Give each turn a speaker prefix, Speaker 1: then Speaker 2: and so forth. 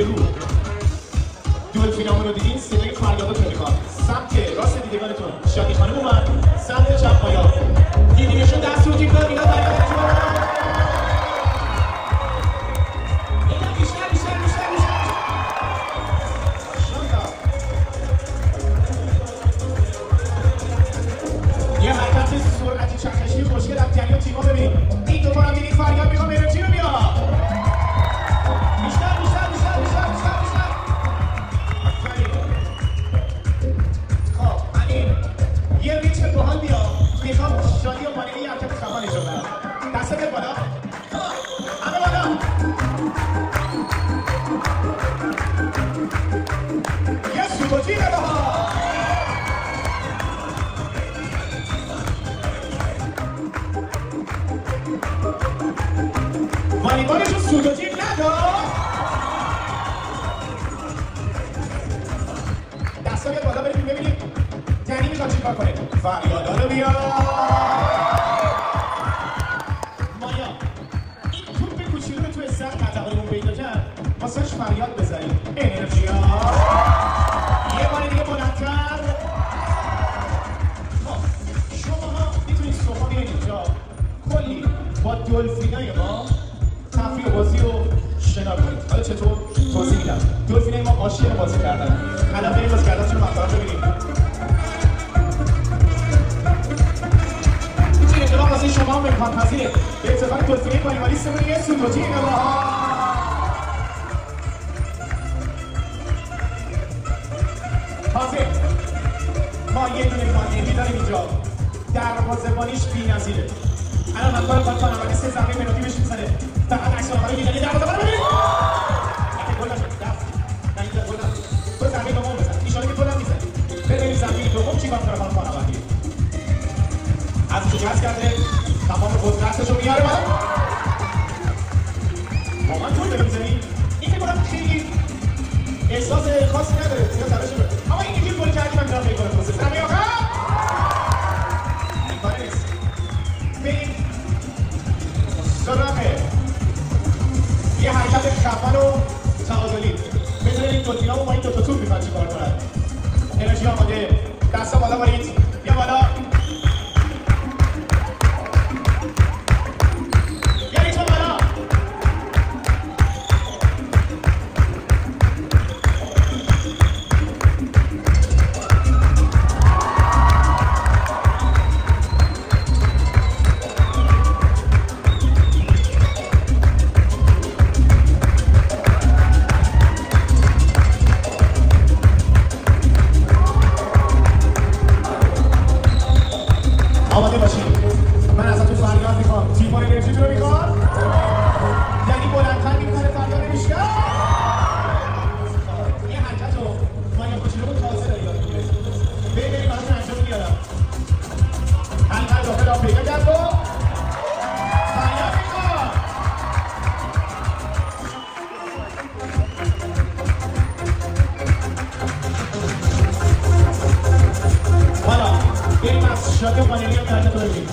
Speaker 1: به رو دولفینامون رو دیدین صدای فریادات رو میخواد سمت راست دیدگانتون شادی خانم اومد سمت چپ پایا دیدیمشون دست رو جیب داد اینا فریادتون یه حرکت سرعتی چرخشی خوشگل از جریان تیما ببین این دوباره هم دیدین فریاد میخوام انرژی رو بیاد بیشتر خب همین یه ریتم باحال بیا میخوام شادی و پانیلی یه حرکت خفنش رو برم دستت بالا همه بالا یه سوتوجی نباها والیبالشون سود و جیب ندار دستا بیاد بالا بریم ببینیم تنی میخواد چی کار کنه فریادا رو بیار مایا این توپ کوچولو رو توی سر قطعه‌مون پیدا کرد واسهش فریاد بزنیم انرژی ها یه بار دیگه بلندتر شماها میتونید صبح بیاین اینجا کلی با دلفینای ما تفریح بازی رو شنا کنید. حالا چطور؟ توضیح میدم. دلفینای ما عاشق بازی کردن. الان بریم بازی کردنشون مقطعات رو ببینیم. این اتفاق واسه شما هم امکان پذیره. به اتفاق دلفینای والیبالیستمون یه سوتوجی نگاه. حاضر ما یه دونه مانیمی داریم اینجا. دروازه‌بانیش بی‌نظیره. الان من کار کنم اگه 3 ضربه پنالتی بهش میزنه فقط عکس آماری میزنه دروازه‌بان رو ببین اگه گل نشد دست نه اینجا گل نشد تو ضربه دوم بزن ان شاءالله که گل هم میزنی ببین ضربه دوم چیکار کنه خانم خانواده از تو جهت کرده تمام قدرتش رو میاره بالا واقعا تو داری میزنی این فکر کنم خیلی احساس خاصی نداره زیاد ضربه شده اما این اینجوری گل کردی من میرم میکنم واسه ضربه آخر سراغه یه حرکت خفن و تعادلی بدون این دلفینا با این دوتا توپ میخواد چیکار کنن انرژی آماده دستا بالا برید یا بالا یا ریتم بالا آماده باشید من ازتون فریاد میخوام تیمون انرژی رو میخواد یعنی بلندتر میکنه فریاد نمیشه یه حرکت رو مایا کوچولو تازه داری یاد میگیره بریم براتون انجام میارم حلقه داخل آب پیدا کرد و فریاد میخواد حالا بریم از شادی و پانیلی هم کرده تو ببینیم